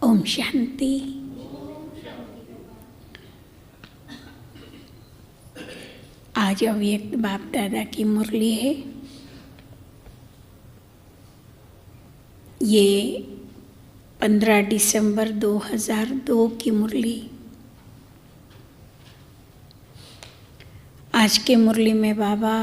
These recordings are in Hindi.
ओम शांति। आज अव्यक्त बाप दादा की मुरली है। ये 15 दिसंबर 2002 की मुरली। आज के मुरली में बाबा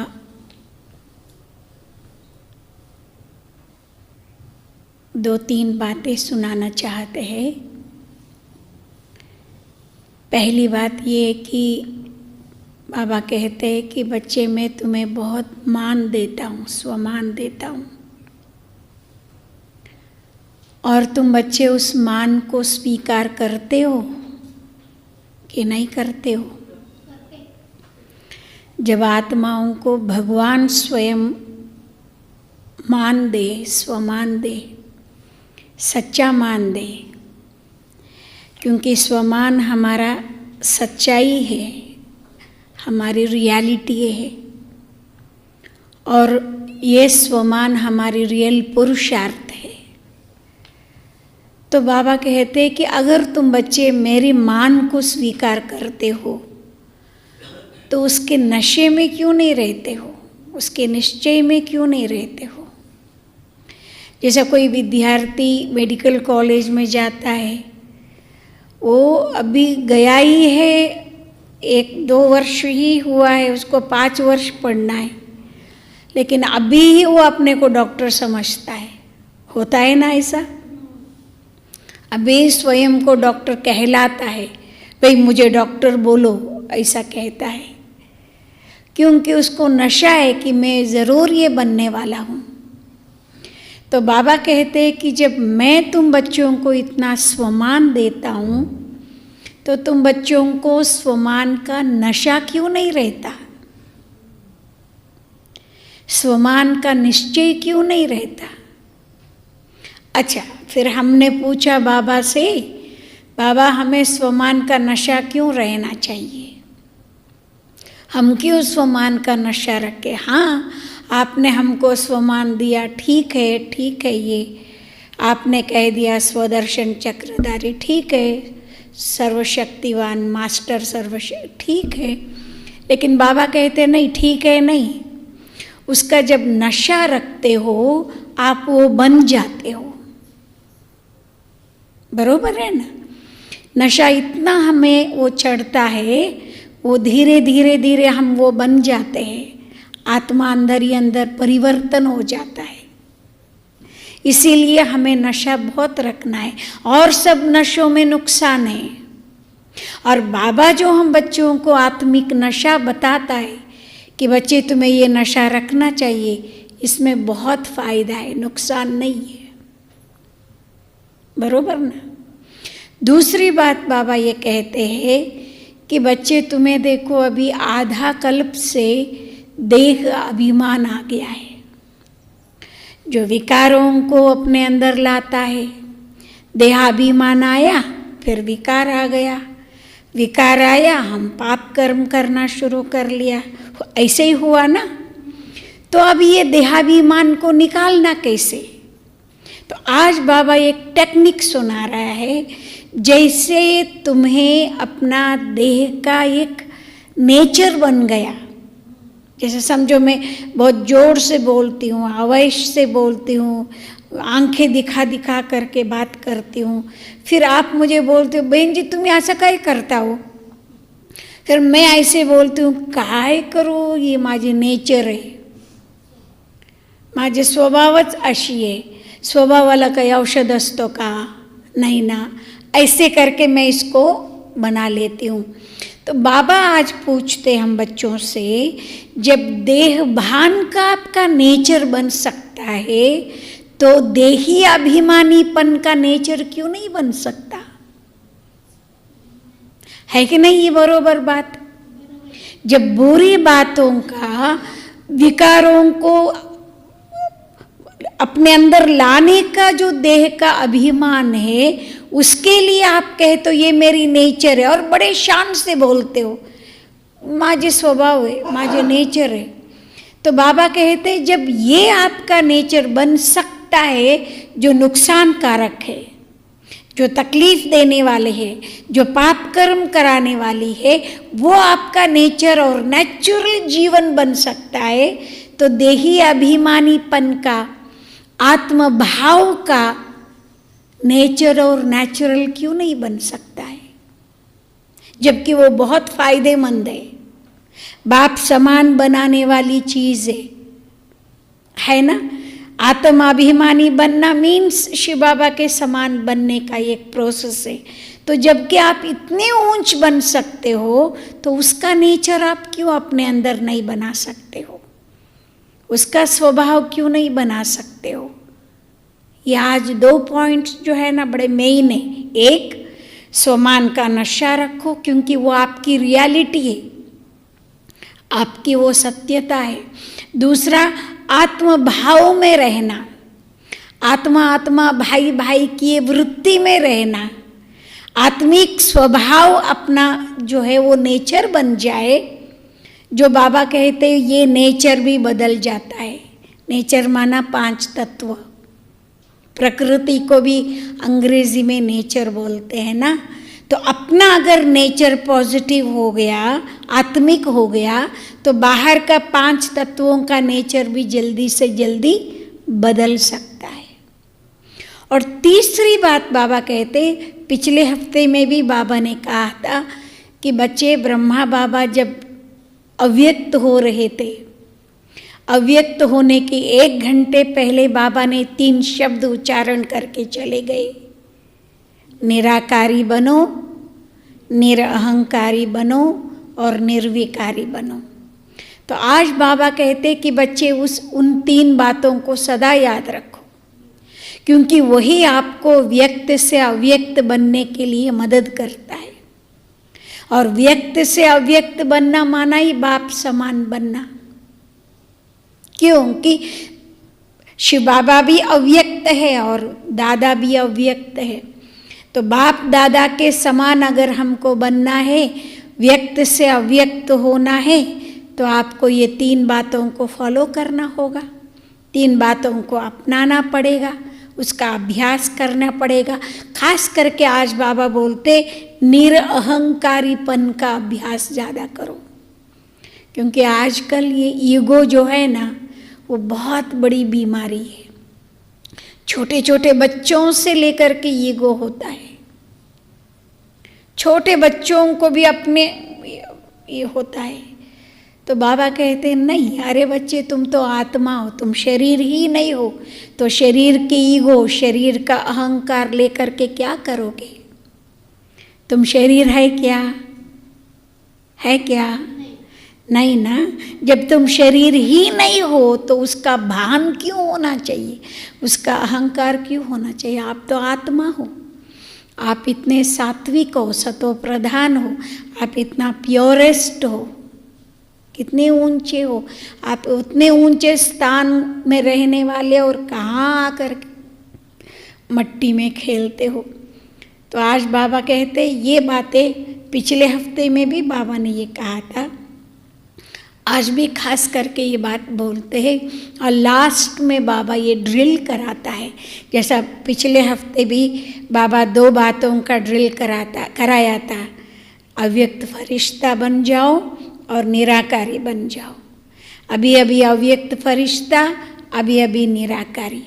दो तीन बातें सुनाना चाहते हैं। पहली बात ये है कि बाबा कहते हैं कि बच्चे मैं तुम्हें बहुत मान देता हूँ, स्वमान देता हूँ, और तुम बच्चे उस मान को स्वीकार करते हो कि नहीं करते हो। जब आत्माओं को भगवान स्वयं मान दे, स्वमान दे, सच्चा मान दे, क्योंकि स्वमान हमारा सच्चाई है, हमारी रियलिटी है, और ये स्वमान हमारी रियल पुरुषार्थ है। तो बाबा कहते हैं कि अगर तुम बच्चे मेरे मान को स्वीकार करते हो तो उसके नशे में क्यों नहीं रहते हो, उसके निश्चय में क्यों नहीं रहते हो। जैसा कोई विद्यार्थी मेडिकल कॉलेज में जाता है, वो अभी गया ही है, 1-2 वर्ष ही हुआ है, उसको 5 वर्ष पढ़ना है, लेकिन अभी ही वो अपने को डॉक्टर समझता है। होता है ना ऐसा? अभी स्वयं को डॉक्टर कहलाता है, भाई मुझे डॉक्टर बोलो, ऐसा कहता है, क्योंकि उसको नशा है कि मैं ज़रूर ये बनने वाला हूँ। तो बाबा कहते हैं कि जब मैं तुम बच्चों को इतना स्वमान देता हूँ तो तुम बच्चों को स्वमान का नशा क्यों नहीं रहता, स्वमान का निश्चय क्यों नहीं रहता। अच्छा, फिर हमने पूछा बाबा से, बाबा हमें स्वमान का नशा क्यों रहना चाहिए, हम क्यों स्वमान का नशा रखें। हाँ, आपने हमको स्वमान दिया, ठीक है, ये आपने कह दिया स्वदर्शन चक्रधारी, ठीक है, सर्वशक्तिवान मास्टर ठीक है, लेकिन बाबा कहते नहीं, ठीक है नहीं, उसका जब नशा रखते हो आप वो बन जाते हो। बरोबर है ना? नशा इतना हमें वो चढ़ता है, वो धीरे धीरे हम वो बन जाते हैं, आत्मा अंदर ही अंदर परिवर्तन हो जाता है। इसीलिए हमें नशा बहुत रखना है, और सब नशों में नुकसान है। और बाबा जो हम बच्चों को आत्मिक नशा बताता है कि बच्चे तुम्हें ये नशा रखना चाहिए, इसमें बहुत फायदा है, नुकसान नहीं है। बरोबर ना? दूसरी बात बाबा ये कहते हैं कि बच्चे तुम्हें देखो, अभी आधा कल्प से देह अभिमान आ गया है, जो विकारों को अपने अंदर लाता है। देहाभिमान आया, फिर विकार आ गया, विकार आया, हम पाप कर्म करना शुरू कर लिया, ऐसे ही हुआ ना। तो अब ये देहाभिमान को निकालना कैसे? तो आज बाबा एक टेक्निक सुना रहा है, जैसे तुम्हें अपना देह का एक नेचर बन गया। जैसे समझो मैं बहुत जोर से बोलती हूँ, आवेश से बोलती हूँ, आंखें दिखा करके बात करती हूँ, फिर आप मुझे बोलते हो बहन जी तुम्ही असं काय करता हो, फिर मैं ऐसे बोलती हूँ काय करू, ये माझी नेचर आहे, माझे स्वभावच अशी आहे, स्वभावाला काही औषध असतो का, नहीं ना, ऐसे करके मैं इसको बना लेती हूँ। तो बाबा आज पूछते हम बच्चों से, जब देह भान का आपका नेचर बन सकता है तो देही अभिमानीपन का नेचर क्यों नहीं बन सकता है कि नहीं? ये बरोबर बात। जब बुरी बातों का, विकारों को अपने अंदर लाने का जो देह का अभिमान है, उसके लिए आप कहे तो ये मेरी नेचर है, और बड़े शान से बोलते हो माझे स्वभाव है, माझे नेचर है। तो बाबा कहते जब ये आपका नेचर बन सकता है जो नुकसान कारक है, जो तकलीफ देने वाले हैं, जो पाप कर्म कराने वाली है, वो आपका नेचर और नेचुरल जीवन बन सकता है, तो देही अभिमानीपन का, आत्मभाव का नेचर और नेचुरल क्यों नहीं बन सकता है, जबकि वो बहुत फायदेमंद है। बाप समान बनाने वाली चीज है ना। आत्माभिमानी बनना मीन्स शिव बाबा के समान बनने का एक प्रोसेस है। तो जबकि आप इतने ऊंच बन सकते हो, तो उसका नेचर आप क्यों अपने अंदर नहीं बना सकते हो, उसका स्वभाव क्यों नहीं बना सकते हो। ये आज 2 पॉइंट्स जो है ना बड़े मेन है। एक, स्वमान का नशा रखो, क्योंकि वो आपकी रियलिटी है, आपकी वो सत्यता है। दूसरा, आत्मभाव में रहना, आत्मा आत्मा भाई भाई की वृत्ति में रहना, आत्मिक स्वभाव अपना जो है वो नेचर बन जाए। जो बाबा कहते हैं ये नेचर भी बदल जाता है। नेचर माना 5 तत्व, प्रकृति को भी अंग्रेजी में नेचर बोलते हैं ना। तो अपना अगर नेचर पॉजिटिव हो गया, आत्मिक हो गया, तो बाहर का 5 तत्वों का नेचर भी जल्दी से जल्दी बदल सकता है। और तीसरी बात बाबा कहते, पिछले हफ्ते में भी बाबा ने कहा था कि बच्चे, ब्रह्मा बाबा जब अव्यक्त हो रहे थे, अव्यक्त होने के 1 घंटे पहले बाबा ने 3 शब्द उच्चारण करके चले गए, निराकारी बनो, निरअहंकारी बनो और निर्विकारी बनो। तो आज बाबा कहते कि बच्चे उन 3 बातों को सदा याद रखो, क्योंकि वही आपको व्यक्त से अव्यक्त बनने के लिए मदद करता है। और व्यक्त से अव्यक्त बनना माना ही बाप समान बनना, क्योंकि शिव बाबा भी अव्यक्त है और दादा भी अव्यक्त है। तो बाप दादा के समान अगर हमको बनना है, व्यक्त से अव्यक्त होना है, तो आपको ये 3 बातों को फॉलो करना होगा, 3 बातों को अपनाना पड़ेगा, उसका अभ्यास करना पड़ेगा। खास करके आज बाबा बोलते निरअहंकारीपन का अभ्यास ज़्यादा करो, क्योंकि आजकल ये ईगो जो है ना वो बहुत बड़ी बीमारी है। छोटे छोटे बच्चों से लेकर के ईगो होता है, छोटे बच्चों को भी अपने ये होता है। तो बाबा कहते हैं नहीं, अरे बच्चे तुम तो आत्मा हो, तुम शरीर ही नहीं हो, तो शरीर की ईगो, शरीर का अहंकार लेकर के क्या करोगे। तुम शरीर है क्या, है क्या, नहीं ना। जब तुम शरीर ही नहीं हो तो उसका भान क्यों होना चाहिए, उसका अहंकार क्यों होना चाहिए। आप तो आत्मा हो, आप इतने सात्विक हो, सतो प्रधान हो, आप इतना प्योरेस्ट हो, कितने ऊंचे हो, आप उतने ऊंचे स्थान में रहने वाले, और कहाँ आकर मट्टी में खेलते हो। तो आज बाबा कहते ये बातें पिछले हफ्ते में भी बाबा ने ये कहा था, आज भी खास करके ये बात बोलते हैं। और लास्ट में बाबा ये ड्रिल कराता है, जैसा पिछले हफ्ते भी बाबा 2 बातों का ड्रिल कराया था, अव्यक्त फरिश्ता बन जाओ और निराकारी बन जाओ। अभी अभी अव्यक्त फरिश्ता, अभी अभी निराकारी,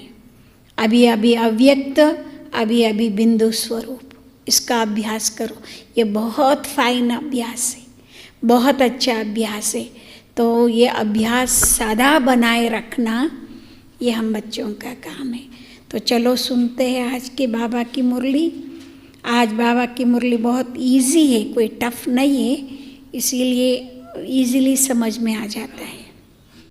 अभी अभी अव्यक्त, अभी अभी बिंदु स्वरूप। इसका अभ्यास करो, ये बहुत फाइन अभ्यास है, बहुत अच्छा अभ्यास है। तो ये अभ्यास सदा बनाए रखना, ये हम बच्चों का काम है। तो चलो सुनते हैं आज के बाबा की मुरली। आज बाबा की मुरली बहुत इजी है, कोई टफ नहीं है, इसीलिए इजीली समझ में आ जाता है।